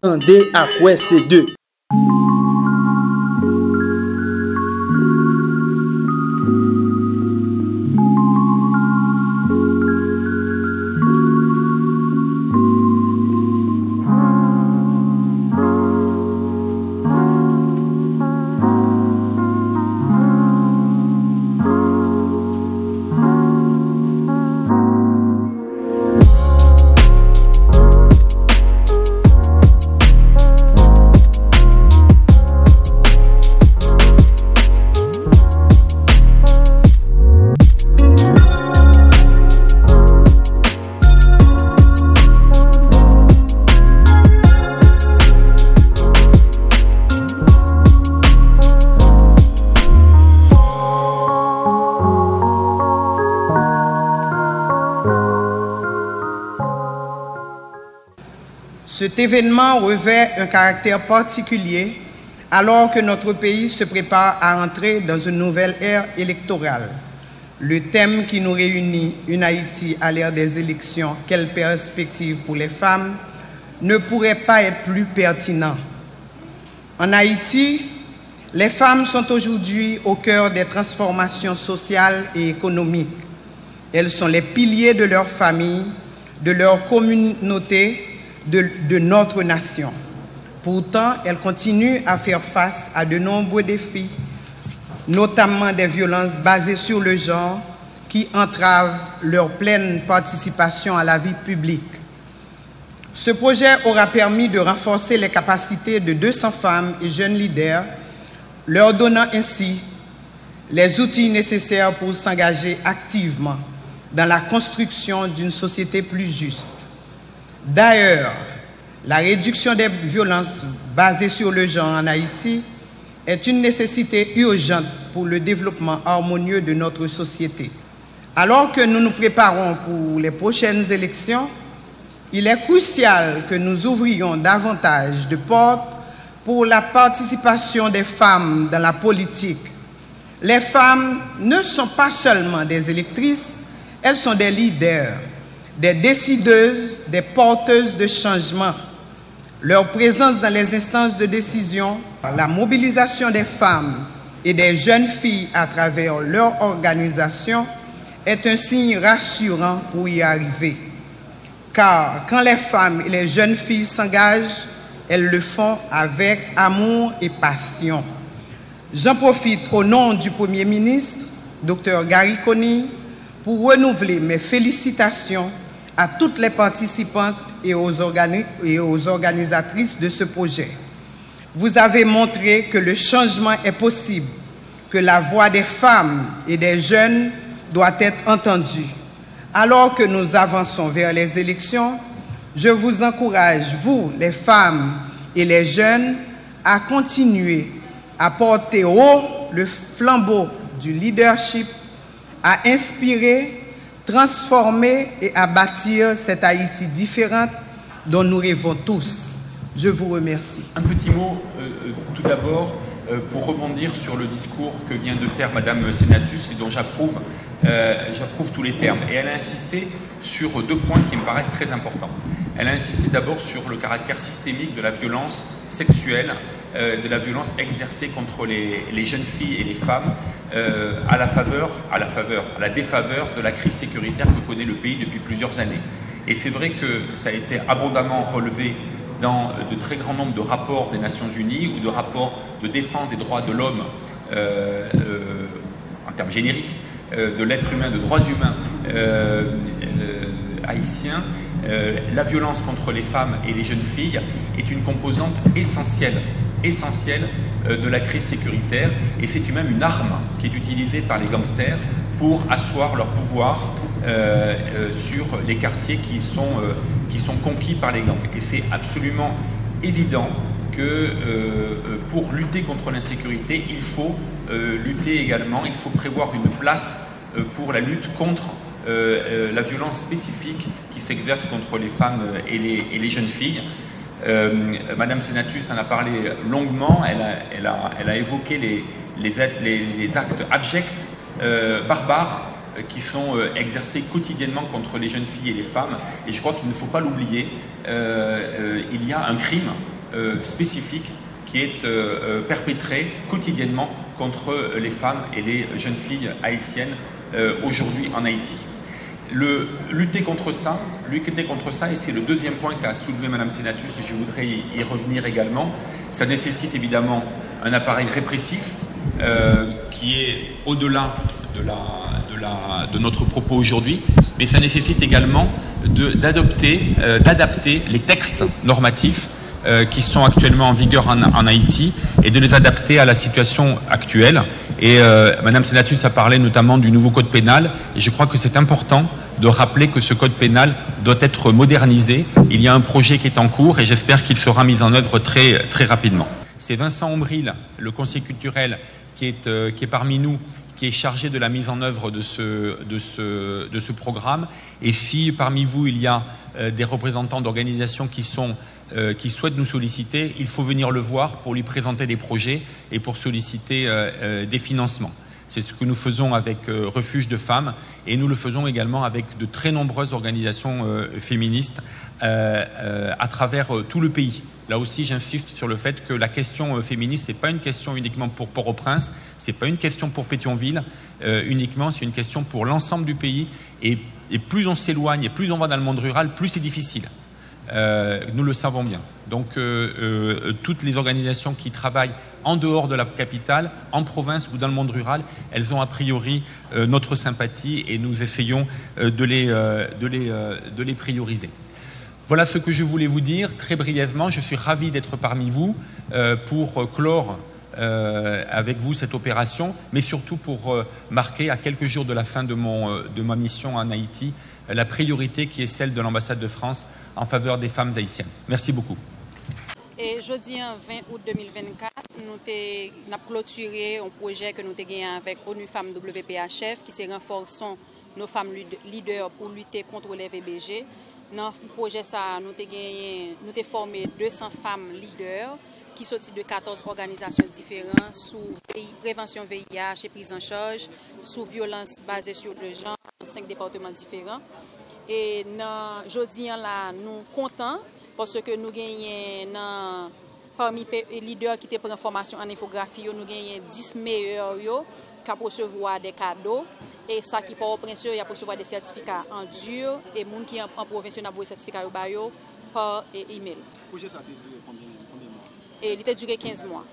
Andé à quoi c'est deux. Cet événement revêt un caractère particulier alors que notre pays se prépare à entrer dans une nouvelle ère électorale. Le thème qui nous réunit, une Haïti à l'ère des élections, quelle perspective pour les femmes, ne pourrait pas être plus pertinent. En Haïti, les femmes sont aujourd'hui au cœur des transformations sociales et économiques. Elles sont les piliers de leur famille, de leur communauté, de notre nation. Pourtant, elles continuent à faire face à de nombreux défis, notamment des violences basées sur le genre qui entravent leur pleine participation à la vie publique. Ce projet aura permis de renforcer les capacités de 200 femmes et jeunes leaders, leur donnant ainsi les outils nécessaires pour s'engager activement dans la construction d'une société plus juste. D'ailleurs, la réduction des violences basées sur le genre en Haïti est une nécessité urgente pour le développement harmonieux de notre société. Alors que nous nous préparons pour les prochaines élections, il est crucial que nous ouvrions davantage de portes pour la participation des femmes dans la politique. Les femmes ne sont pas seulement des électrices, elles sont des leaders, des décideuses, des porteuses de changement. Leur présence dans les instances de décision, la mobilisation des femmes et des jeunes filles à travers leur organisation est un signe rassurant pour y arriver. Car quand les femmes et les jeunes filles s'engagent, elles le font avec amour et passion. J'en profite au nom du Premier ministre, Dr Gary Conille, pour renouveler mes félicitations à toutes les participantes et aux organisatrices de ce projet. Vous avez montré que le changement est possible, que la voix des femmes et des jeunes doit être entendue. Alors que nous avançons vers les élections, je vous encourage, vous, les femmes et les jeunes, à continuer à porter haut le flambeau du leadership, à inspirer, transformer et à bâtir cette Haïti différente dont nous rêvons tous. Je vous remercie. Un petit mot tout d'abord pour rebondir sur le discours que vient de faire Madame Senatus et dont j'approuve tous les termes. Et elle a insisté sur deux points qui me paraissent très importants. Elle a insisté d'abord sur le caractère systémique de la violence sexuelle, de la violence exercée contre les jeunes filles et les femmes à la défaveur de la crise sécuritaire que connaît le pays depuis plusieurs années. Et c'est vrai que ça a été abondamment relevé dans de très grands nombres de rapports des Nations Unies ou de rapports de défense des droits de l'homme en termes génériques, de l'être humain, de droits humains haïtiens. La violence contre les femmes et les jeunes filles est une composante essentielle de la crise sécuritaire, et c'est même une arme qui est utilisée par les gangsters pour asseoir leur pouvoir sur les quartiers qui sont conquis par les gangs. Et c'est absolument évident que pour lutter contre l'insécurité, il faut lutter également, il faut prévoir une place pour la lutte contre la violence spécifique qui s'exerce contre les femmes et les jeunes filles. Madame Senatus en a parlé longuement, elle a évoqué les actes abjects, barbares, qui sont exercés quotidiennement contre les jeunes filles et les femmes. Et je crois qu'il ne faut pas l'oublier, il y a un crime spécifique qui est perpétrée quotidiennement contre les femmes et les jeunes filles haïtiennes aujourd'hui en Haïti. Lutter contre ça, et c'est le deuxième point qu'a soulevé Mme Senatus, et je voudrais y revenir également, ça nécessite évidemment un appareil répressif qui est au-delà de notre propos aujourd'hui, mais ça nécessite également d'adapter les textes normatifs qui sont actuellement en vigueur en Haïti et de les adapter à la situation actuelle. Et Mme Senatus a parlé notamment du nouveau code pénal, et je crois que c'est important de rappeler que ce code pénal doit être modernisé. Il y a un projet qui est en cours et j'espère qu'il sera mis en œuvre très, très rapidement. C'est Vincent Ombril, le conseiller culturel, qui est parmi nous, qui est chargé de la mise en œuvre de ce programme. Et si parmi vous, il y a des représentants d'organisations qui souhaitent nous solliciter, il faut venir le voir pour lui présenter des projets et pour solliciter des financements. C'est ce que nous faisons avec Refuge de femmes et nous le faisons également avec de très nombreuses organisations féministes à travers tout le pays. Là aussi, j'insiste sur le fait que la question féministe, ce n'est pas une question uniquement pour Port-au-Prince, ce n'est pas une question pour Pétionville uniquement, c'est une question pour l'ensemble du pays. Et plus on s'éloigne et plus on va dans le monde rural, plus c'est difficile. Nous le savons bien. Donc, toutes les organisations qui travaillent en dehors de la capitale, en province ou dans le monde rural, elles ont a priori notre sympathie et nous essayons de les prioriser. Voilà ce que je voulais vous dire très brièvement. Je suis ravi d'être parmi vous pour clore avec vous cette opération, mais surtout pour marquer à quelques jours de la fin de ma mission en Haïti la priorité qui est celle de l'ambassade de France en faveur des femmes haïtiennes. Merci beaucoup. Et jeudi 20 août 2024, nous avons clôturé un projet que nous avons gagné avec ONU Femmes WPHF qui se renforçons nos femmes leaders pour lutter contre les VBG. Dans ce projet, nous avons formé 200 femmes leaders qui sont de 14 organisations différentes sous prévention VIH et prise en charge, sous violence basée sur le genre, dans 5 départements différents. Et aujourd'hui, nous sommes contents parce que nous gagnons parmi les leaders qui prennent formation en infographie, nous gagnons 10 meilleurs qui peuvent recevoir des cadeaux. Et ça qui peut prince, il y a recevoir des certificats en dur et les gens qui sont en province ont des certificats par email. Le projet ça a duré combien de mois? Et il a duré 15 mois.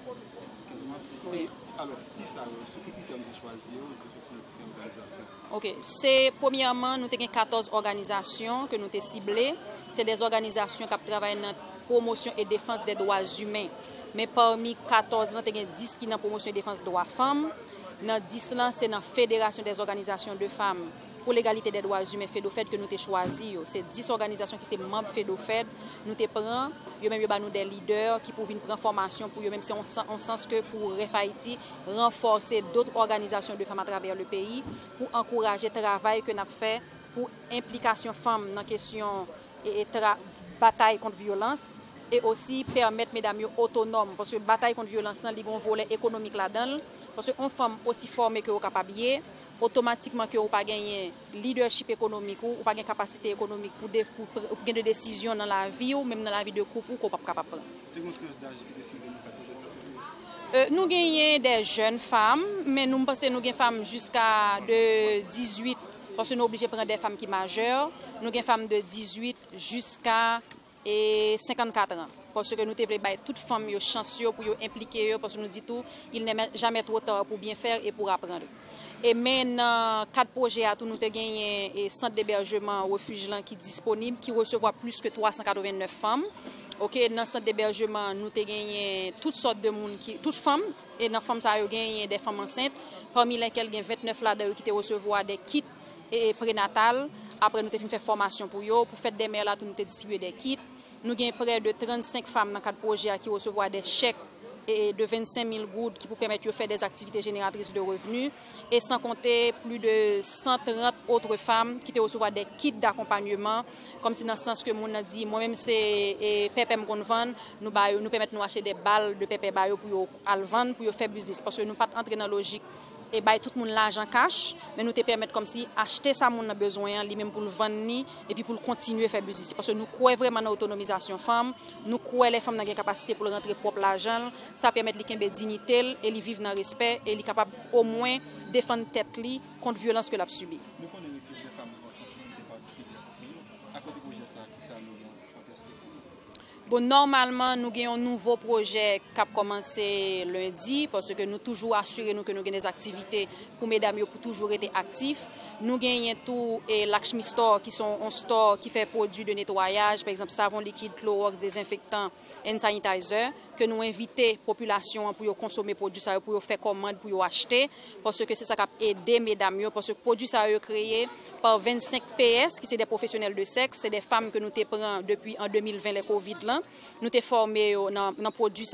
15 mois. Oui. Alors, qui ça, ce que vous avez choisi, différentes organisations? Ok. Premièrement, nous avons 14 organisations que nous avons ciblées. C'est des organisations qui travaillent dans la promotion et défense des droits humains. Mais parmi 14, nous avons 10 qui sont dans la promotion et défense des droits femmes. Dans 10 ans, c'est dans la Fédération des organisations de femmes pour l'égalité des droits humains FEDOFED que nous avons choisi. C'est 10 organisations qui sont membres FEDOFED. Nous avons pris des leaders qui peuvent prendre formation pour eux, même si on sent que pour Haïti, renforcer d'autres organisations de femmes à travers le pays pour encourager le travail que nous avons fait pour implication femmes dans la question et bataille contre la violence. Et aussi permettre mesdames autonomes parce que la bataille contre la violence, il y a un volet économique là-dedans. Parce qu'une femme aussi formée que vous capable automatiquement que vous pas gagner leadership économique ou pas gagner capacité économique pour prendre des décisions dans la vie ou même dans la vie de couple ou qu'on pas capable prendre. Nous gagnons des jeunes femmes, mais nous pensons que nous gagnons des femmes jusqu'à de 18 parce que nous sommes obligés de prendre des femmes qui sont majeures. Nous gagnons des femmes de 18 jusqu'à 54 ans. Parce que nous voulons toutes les femmes chanceuses pour impliquer, parce que nous disons tout, il n'est jamais trop tard pour bien faire et pour apprendre. Et maintenant, 4 projets à tout, nous avons gagné un centre d'hébergement refuge qui est disponible, qui recevra plus que 389 femmes. Okay, dans ce centre d'hébergement, nous avons gagné toutes sortes de monde, toutes femmes, et dans les femmes, nous avons gagné des femmes enceintes, parmi lesquelles il y a 29 là qui recevoir des kits prénatales. Après, nous avons fait formation pour eux, pour faire des mères là, nous avons distribué des kits. Nous avons près de 35 femmes dans 4 projets qui recevront des chèques de 25 000 gouttes qui pour permettre de faire des activités génératrices de revenus. Et sans compter plus de 130 autres femmes qui recevront des kits d'accompagnement. Comme si dans le sens que mon a dit, moi-même c'est PPM qu'on vend, nous permettons d'acheter des balles de PPM pour le vendre, pour faire business. Parce que nous ne pas entrer dans la logique et bail tout le monde l'argent cash, mais nous te permettre comme si acheter ça mon a besoin, lui même pour le vendre et puis pour le continuer à faire business parce que nous croyons vraiment dans l'autonomisation femme, nous croyons les femmes dans la capacité pour rentrer propre l'argent, ça permet de lui dignité et lui vivre dans le respect et lui capable au moins défendre tête li contre violence que l'a subi. Nous connaissons les fiches de femmes de sensibilité particulière à côté projet ça qui ça nous en perspective. Bon, normalement, nous avons un nouveau projet qui a commencé lundi parce que nous toujours assurons que nous avons des activités pour mesdames pour toujours être actifs. Nous avons tout et Lakshmi Store qui sont un store qui fait produits de nettoyage, par exemple savon liquide, Clorox, désinfectant, hand sanitizer, que nous invitons la population pour consommer produits pour faire commande, pour acheter, parce que c'est ça qui a aidé mesdames, parce que les produits sont créés par 25 PS, qui sont des professionnels de sexe, c'est des femmes que nous prenons depuis en 2020, les Covid là. Nous avons formé dans les produits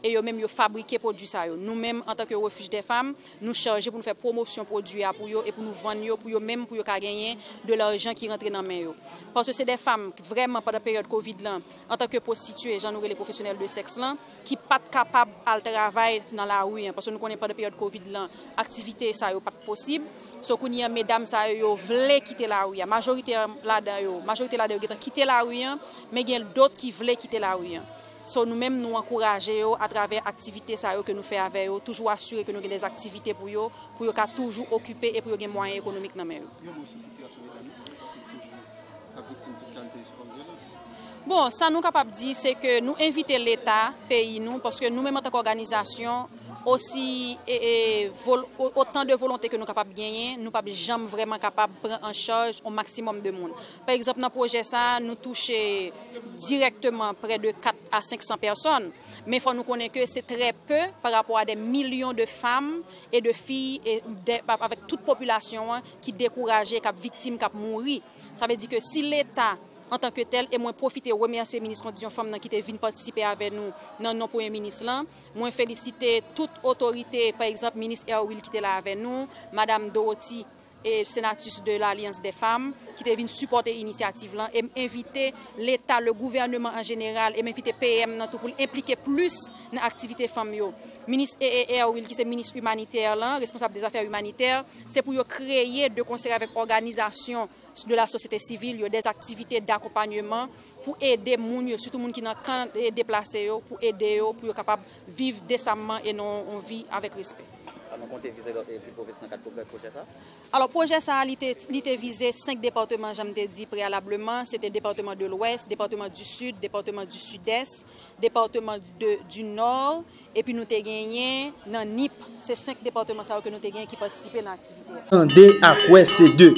et nous même fabriqué les produits. Nous-mêmes, en tant que refuge des femmes, nous chargeons pour nous faire promotion de produits pour eux et pour nous vendre pour même pour gagner de l'argent qui rentre dans les mains. Parce que c'est des femmes qui vraiment pendant la période Covid là, en tant que prostituées, j'en aurais les professionnels de sexe là, qui ne sont pas capables de travailler dans la rue parce que nous connaissons pas de période Covid là, activité ça n'est pas possible. So kounya mesdames ça yo vle quitter la rue. Majorité là-dedans quitter la rue, mais il y a d'autres qui veulent quitter la rue. So nous-mêmes nous encourager à travers activités ça que nous faisons avec eux, toujours assurer que nous avons des activités pour eux toujours occuper et pour des moyens économiques dans mes. Bon, ça nous capable dire c'est que nous inviter l'État pays nous parce que nous-mêmes en tant qu'organisation aussi autant de volonté que nous sommes capables de gagner, nous ne sommes jamais vraiment capables de prendre en charge un maximum de monde. Par exemple, dans le projet, ça, nous touchons directement près de 4 à 500 personnes, mais il faut nous connaître que c'est très peu par rapport à des millions de femmes et de filles, avec toute population qui est découragée, qui est victime, qui est mourir. Ça veut dire que si l'État en tant que tel, et moi profiter remercier le ministre Condition Femmes qui est venu participer avec nous dans nos premiers ministres là. Moi féliciter toute autorité, par exemple ministre Erwil qui était là avec nous, madame Dorothy et sénatrice de l'Alliance des femmes qui est venu supporter l'initiative là et inviter l'État, le gouvernement en général et m'inviter PM dans tout pour impliquer plus dans l'activité femmes yo. Ministre Erwil qui est ministre humanitaire là, responsable des affaires humanitaires, c'est pour créer de concert avec organisation de la société civile, des activités d'accompagnement pour aider les gens, surtout les gens qui sont déplacés, pour aider eux, pour être capables de vivre décemment et non on vit avec respect. Alors, on compte viser plus professionnels dans le cadre de projet ça? Alors, le projet ça, il a visé 5 départements, j'aime te dit préalablement. C'était le département de l'Ouest, département du Sud, département du Sud-Est, département du Nord, et puis nous avons gagné dans NIP. C'est 5 départements que nous avons gagné qui participent à l'activité. D à quoi c'est 2.